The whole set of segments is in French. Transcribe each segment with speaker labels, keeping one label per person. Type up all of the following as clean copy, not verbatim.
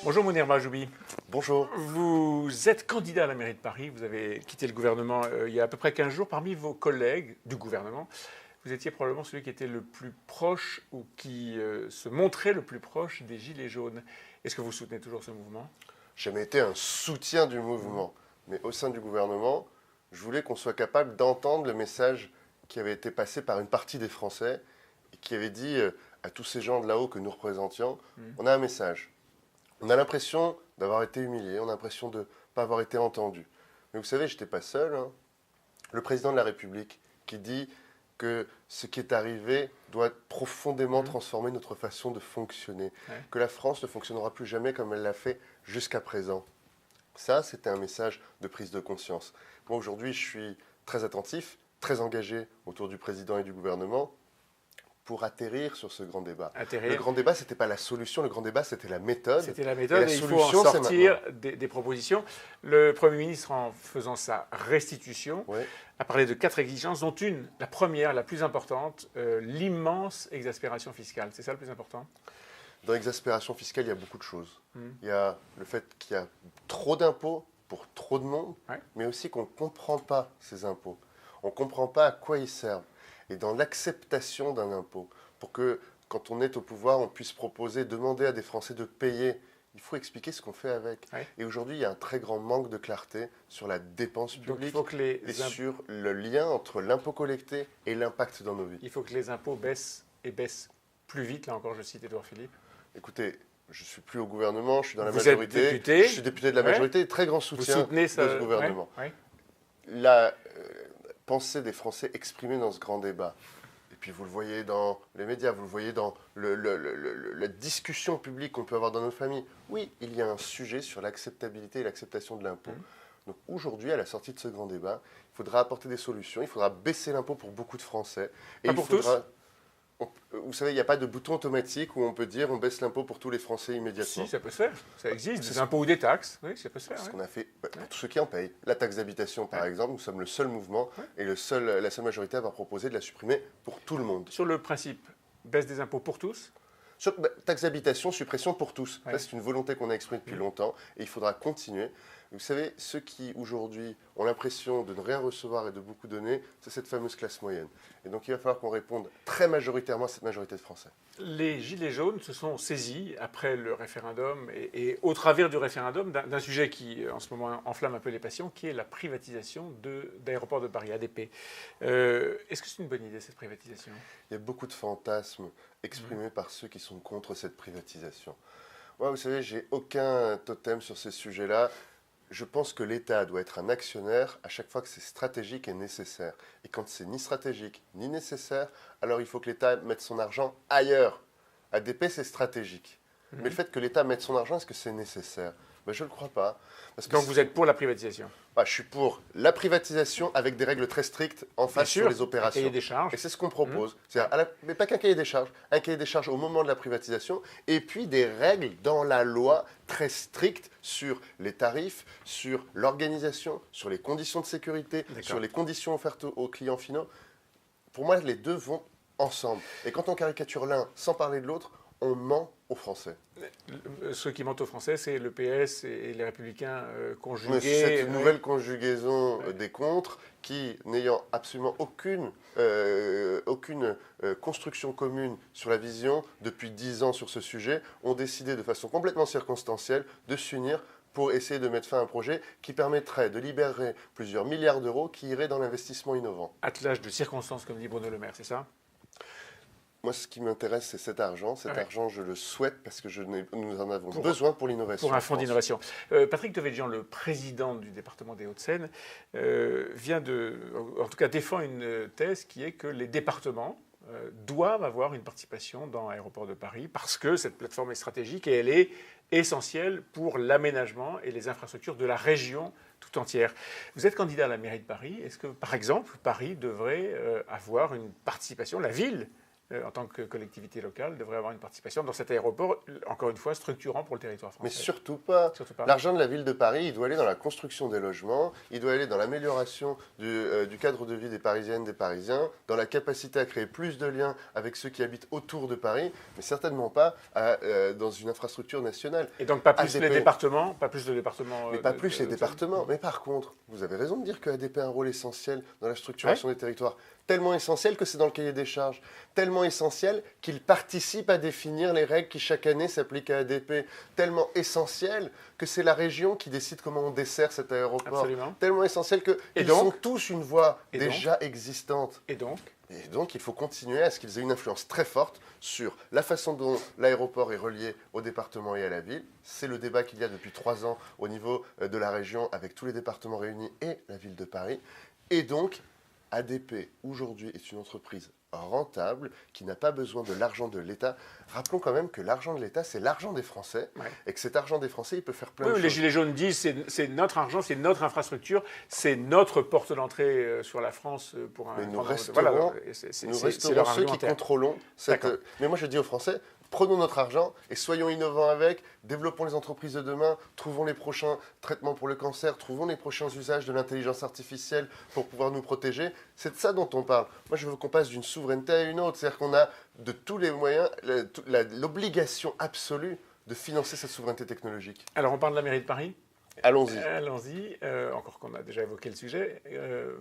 Speaker 1: Bonjour Mounir Mahjoubi.
Speaker 2: Bonjour.
Speaker 1: Vous êtes candidat à la mairie de Paris. Vous avez quitté le gouvernement il y a à peu près 15 jours. Parmi vos collègues du gouvernement, vous étiez probablement celui qui était le plus proche ou qui se montrait le plus proche des Gilets jaunes. Est-ce que vous soutenez toujours ce mouvement?
Speaker 2: J'ai jamais été un soutien du mouvement, mais au sein du gouvernement, je voulais qu'on soit capable d'entendre le message qui avait été passé par une partie des Français et qui avait dit à tous ces gens de là-haut que nous représentions, on a un message. On a l'impression d'avoir été humilié, on a l'impression de ne pas avoir été entendu. Mais vous savez, je n'étais pas seul. Le président de la République qui dit que ce qui est arrivé doit profondément transformer notre façon de fonctionner, que la France ne fonctionnera plus jamais comme elle l'a fait jusqu'à présent. Ça, c'était un message de prise de conscience. Moi, aujourd'hui, je suis très attentif, très engagé autour du président et du gouvernement pour atterrir sur ce grand débat. Le grand débat, ce n'était pas la solution, le grand débat, c'était la méthode.
Speaker 1: C'était la méthode et il faut en sortir des propositions. Le Premier ministre, en faisant sa restitution, a parlé de 4 exigences, dont une, la première, la plus importante, l'immense exaspération fiscale. C'est ça le plus important?
Speaker 2: Dans l'exaspération fiscale, il y a beaucoup de choses. Il y a le fait qu'il y a trop d'impôts pour trop de monde, mais aussi qu'on ne comprend pas ces impôts. On ne comprend pas à quoi ils servent. Et dans l'acceptation d'un impôt, pour que, quand on est au pouvoir, on puisse proposer, demander à des Français de payer, il faut expliquer ce qu'on fait avec. Et aujourd'hui, il y a un très grand manque de clarté sur la dépense publique et sur le lien entre l'impôt collecté et l'impact dans nos vies.
Speaker 1: Il faut que les impôts baissent et baissent plus vite. Là encore, je cite Édouard Philippe.
Speaker 2: Écoutez, je ne suis plus au gouvernement, je suis dans la
Speaker 1: majorité.
Speaker 2: majorité.
Speaker 1: Êtes député.
Speaker 2: Je suis député de la majorité, très grand soutien de ce gouvernement. La pensée des Français exprimée dans ce grand débat, et puis vous le voyez dans les médias, vous le voyez dans la discussion publique qu'on peut avoir dans nos familles. Oui, il y a un sujet sur l'acceptabilité et l'acceptation de l'impôt. Donc aujourd'hui, à la sortie de ce grand débat, il faudra apporter des solutions, il faudra baisser l'impôt pour beaucoup de Français.
Speaker 1: Et pas pour tous.
Speaker 2: Vous savez, il n'y a pas de bouton automatique où on peut dire on baisse l'impôt pour tous les Français immédiatement.
Speaker 1: Si, ça peut se faire. Ça existe. Des impôts ou des taxes. Oui, ça peut se faire.
Speaker 2: C'est ce qu'on a fait pour tous ceux qui en payent. La taxe d'habitation, par exemple, nous sommes le seul mouvement et la seule majorité à avoir proposé de la supprimer pour tout le monde.
Speaker 1: Sur le principe, baisse des impôts pour tous?
Speaker 2: Sur taxe d'habitation, suppression pour tous. Ça, c'est une volonté qu'on a exprimée depuis longtemps et il faudra continuer. Vous savez, ceux qui aujourd'hui ont l'impression de ne rien recevoir et de beaucoup donner, c'est cette fameuse classe moyenne. Et donc il va falloir qu'on réponde très majoritairement à cette majorité de Français.
Speaker 1: Les Gilets jaunes se sont saisis après le référendum et au travers du référendum d'un sujet qui en ce moment enflamme un peu les passions, qui est la privatisation d'Aéroports de Paris, ADP. Est-ce que c'est une bonne idée cette privatisation?
Speaker 2: Il y a beaucoup de fantasmes exprimés par ceux qui sont contre cette privatisation. Moi, vous savez, j'ai aucun totem sur ces sujets-là. Je pense que l'État doit être un actionnaire à chaque fois que c'est stratégique et nécessaire. Et quand c'est ni stratégique ni nécessaire, alors il faut que l'État mette son argent ailleurs. ADP, c'est stratégique. Mais le fait que l'État mette son argent, est-ce que c'est nécessaire? Je ne le crois pas. Parce que
Speaker 1: donc vous êtes pour la privatisation?
Speaker 2: Je suis pour la privatisation avec des règles très strictes en face sur les opérations.
Speaker 1: Un cahier des charges.
Speaker 2: Et c'est ce qu'on propose. Mais pas qu'un cahier des charges. Un cahier des charges au moment de la privatisation et puis des règles dans la loi très strictes sur les tarifs, sur l'organisation, sur les conditions de sécurité, sur les conditions offertes aux clients finaux. Pour moi, les deux vont ensemble. Et quand on caricature l'un sans parler de l'autre, on ment aux Français.
Speaker 1: Ceux qui mentent aux Français, c'est le PS et les Républicains conjugués.
Speaker 2: Mais c'est une nouvelle conjugaison des contres qui, n'ayant absolument aucune construction commune sur la vision depuis 10 ans sur ce sujet, ont décidé de façon complètement circonstancielle de s'unir pour essayer de mettre fin à un projet qui permettrait de libérer plusieurs milliards d'euros qui iraient dans l'investissement innovant.
Speaker 1: Attelage de circonstances, comme dit Bruno Le Maire, c'est ça?
Speaker 2: Moi, ce qui m'intéresse, c'est cet argent. Cet argent, je le souhaite parce que nous en avons besoin pour l'innovation.
Speaker 1: Pour un fonds d'innovation. Patrick Devedjian, le président du département des Hauts-de-Seine, en tout cas défend une thèse qui est que les départements doivent avoir une participation dans Aéroports de Paris parce que cette plateforme est stratégique et elle est essentielle pour l'aménagement et les infrastructures de la région tout entière. Vous êtes candidat à la mairie de Paris. Est-ce que, par exemple, Paris devrait avoir une participation, la ville en tant que collectivité locale, devrait avoir une participation dans cet aéroport, encore une fois, structurant pour le territoire français.
Speaker 2: Mais surtout pas.
Speaker 1: Surtout pas.
Speaker 2: L'argent de la ville de Paris, il doit aller dans la construction des logements, il doit aller dans l'amélioration du cadre de vie des Parisiennes, des Parisiens, dans la capacité à créer plus de liens avec ceux qui habitent autour de Paris, mais certainement pas dans une infrastructure nationale.
Speaker 1: Et donc pas plus
Speaker 2: ADP.
Speaker 1: les départements, pas plus de départements.
Speaker 2: Mais pas plus les départements. Mais par contre, vous avez raison de dire que ADP a un rôle essentiel dans la structuration des territoires. Tellement essentiel que c'est dans le cahier des charges. Tellement essentiel qu'il participe à définir les règles qui chaque année s'appliquent à ADP. Tellement essentiel que c'est la région qui décide comment on dessert cet aéroport.
Speaker 1: Absolument.
Speaker 2: Tellement essentiel qu'ils sont tous une voie déjà existante.
Speaker 1: Et donc,
Speaker 2: il faut continuer à ce qu'ils aient une influence très forte sur la façon dont l'aéroport est relié au département et à la ville. C'est le débat qu'il y a depuis 3 ans au niveau de la région avec tous les départements réunis et la ville de Paris. Et donc, ADP, aujourd'hui, est une entreprise rentable, qui n'a pas besoin de l'argent de l'État. Rappelons quand même que l'argent de l'État, c'est l'argent des Français, et que cet argent des Français, il peut faire plein de choses.
Speaker 1: Les Gilets jaunes disent c'est notre argent, c'est notre infrastructure, c'est notre porte d'entrée sur la France pour un...
Speaker 2: Mais nous resterons, ceux qui contrôlons cette... Mais moi, je dis aux Français, prenons notre argent et soyons innovants avec, développons les entreprises de demain, trouvons les prochains traitements pour le cancer, trouvons les prochains usages de l'intelligence artificielle pour pouvoir nous protéger. C'est de ça dont on parle. Moi, je veux qu'on passe d'une souveraineté à une autre. C'est-à-dire qu'on a de tous les moyens l'obligation absolue de financer cette souveraineté technologique.
Speaker 1: Alors, on parle de la mairie de Paris ?
Speaker 2: Allons-y.
Speaker 1: Allons-y, encore qu'on a déjà évoqué le sujet.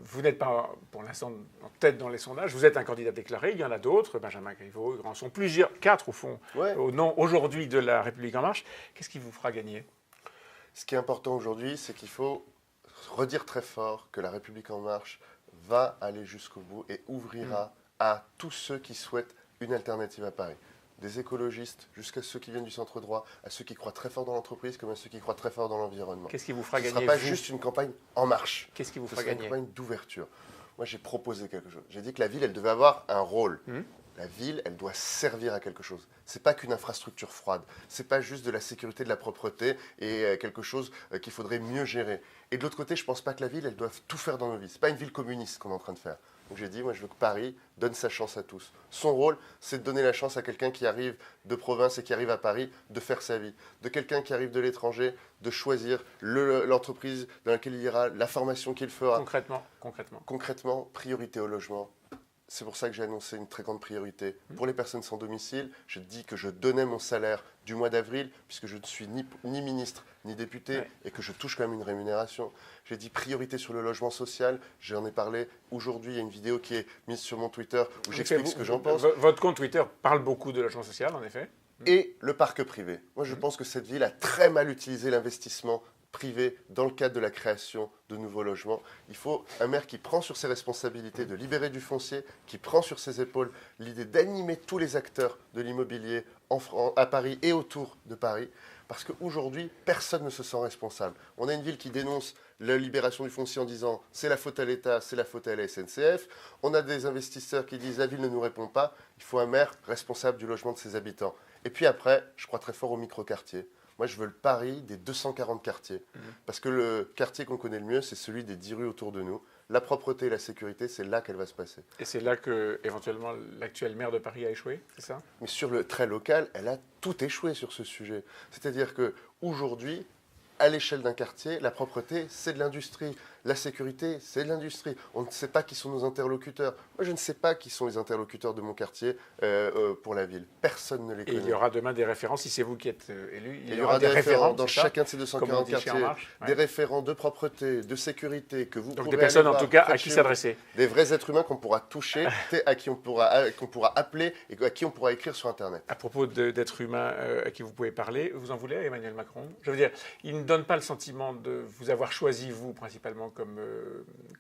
Speaker 1: Vous n'êtes pas, pour l'instant, en tête dans les sondages. Vous êtes un candidat déclaré. Il y en a d'autres. Benjamin Griveaux, en sont plusieurs, 4 au fond, au nom aujourd'hui de La République En Marche. Qu'est-ce qui vous fera gagner ?
Speaker 2: Ce qui est important aujourd'hui, c'est qu'il faut redire très fort que La République En Marche va aller jusqu'au bout et ouvrira à tous ceux qui souhaitent une alternative à Paris. Des écologistes jusqu'à ceux qui viennent du centre droit, à ceux qui croient très fort dans l'entreprise, comme à ceux qui croient très fort dans l'environnement.
Speaker 1: Qu'est-ce qui vous fera gagner ?
Speaker 2: Ce ne sera pas juste une campagne en marche.
Speaker 1: Qu'est-ce qui vous fera
Speaker 2: gagner ?
Speaker 1: gagner ?
Speaker 2: Une campagne d'ouverture. Moi, j'ai proposé quelque chose. J'ai dit que la ville, elle devait avoir un rôle. La ville, elle doit servir à quelque chose. C'est pas qu'une infrastructure froide. C'est pas juste de la sécurité, de la propreté et quelque chose qu'il faudrait mieux gérer. Et de l'autre côté, je pense pas que la ville, elle doive tout faire dans nos vies. C'est pas une ville communiste qu'on est en train de faire. Donc j'ai dit, moi je veux que Paris donne sa chance à tous. Son rôle, c'est de donner la chance à quelqu'un qui arrive de province et qui arrive à Paris de faire sa vie. De quelqu'un qui arrive de l'étranger, de choisir l'entreprise dans laquelle il ira, la formation qu'il fera. Concrètement, priorité au logement. C'est pour ça que j'ai annoncé une très grande priorité. Pour les personnes sans domicile, je dis que je donnais mon salaire du mois d'avril, puisque je ne suis ni ministre ni député, et que je touche quand même une rémunération. J'ai dit priorité sur le logement social. J'en ai parlé aujourd'hui. Il y a une vidéo qui est mise sur mon Twitter où j'explique ce que j'en pense.
Speaker 1: Votre compte Twitter parle beaucoup de logement social, en effet.
Speaker 2: Et le parc privé. Moi, je pense que cette ville a très mal utilisé l'investissement privé dans le cadre de la création de nouveaux logements. Il faut un maire qui prend sur ses responsabilités de libérer du foncier, qui prend sur ses épaules l'idée d'animer tous les acteurs de l'immobilier à Paris et autour de Paris, parce qu'aujourd'hui, personne ne se sent responsable. On a une ville qui dénonce la libération du foncier en disant « c'est la faute à l'État, c'est la faute à la SNCF ». On a des investisseurs qui disent « la ville ne nous répond pas ». Il faut un maire responsable du logement de ses habitants. Et puis après, je crois très fort au micro-quartier. Moi, je veux le Paris des 240 quartiers. Parce que le quartier qu'on connaît le mieux, c'est celui des 10 rues autour de nous. La propreté et la sécurité, c'est là qu'elle va se passer.
Speaker 1: Et c'est là que, éventuellement, l'actuel maire de Paris a échoué, c'est ça ?
Speaker 2: Mais sur le trait local, elle a tout échoué sur ce sujet. C'est-à-dire qu'aujourd'hui, à l'échelle d'un quartier, la propreté, c'est de l'industrie. La sécurité, c'est de l'industrie. On ne sait pas qui sont nos interlocuteurs. Moi, je ne sais pas qui sont les interlocuteurs de mon quartier pour la ville. Personne ne les connaît.
Speaker 1: Et il y aura demain des référents, si c'est vous qui êtes élu.
Speaker 2: Il y aura des référents dans chacun de ces 240 quartiers. Des référents de propreté, de sécurité, que vous pourrez...
Speaker 1: Donc des personnes, en tout cas, à qui s'adresser.
Speaker 2: Des vrais êtres humains qu'on pourra toucher, à qui on pourra appeler et à qui on pourra écrire sur Internet.
Speaker 1: À propos d'êtres humains à qui vous pouvez parler, vous en voulez à Emmanuel Macron ? Je veux dire, il ne donne pas le sentiment de vous avoir choisi, vous, principalement, comme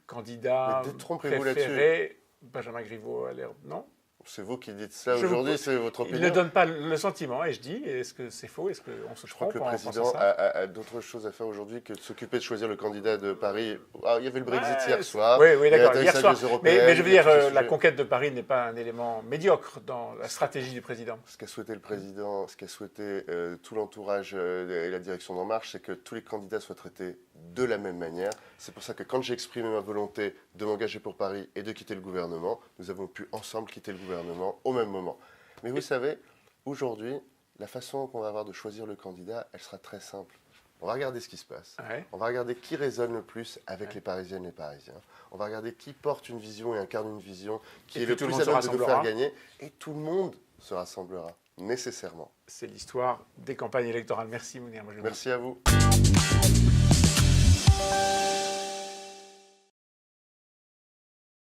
Speaker 1: candidat préféré. Benjamin Griveaux a l'air... Non ?
Speaker 2: C'est vous qui dites ça aujourd'hui, c'est votre opinion.
Speaker 1: Il ne donne pas le sentiment, et je dis, est-ce que c'est faux ? Est-ce qu'on se trompe ?
Speaker 2: Je crois que le président a d'autres choses à faire aujourd'hui que de s'occuper de choisir le candidat de Paris. Il y avait le Brexit hier soir.
Speaker 1: Oui, d'accord, hier soir. Mais je veux dire, la conquête de Paris n'est pas un élément médiocre dans la stratégie du président.
Speaker 2: Ce qu'a souhaité le président, ce qu'a souhaité tout l'entourage et la direction d'En Marche, c'est que tous les candidats soient traités de la même manière. C'est pour ça que quand j'ai exprimé ma volonté de m'engager pour Paris et de quitter le gouvernement, nous avons pu ensemble quitter le gouvernement au même moment. Mais vous savez, aujourd'hui, la façon qu'on va avoir de choisir le candidat, elle sera très simple. On va regarder ce qui se passe.
Speaker 1: Ouais.
Speaker 2: On va regarder qui résonne le plus avec les Parisiennes et les Parisiens. On va regarder qui porte une vision et incarne une vision qui est le plus à même de nous faire gagner. Et tout le monde se rassemblera, nécessairement.
Speaker 1: C'est l'histoire des campagnes électorales. Merci Mounir.
Speaker 2: Merci à vous.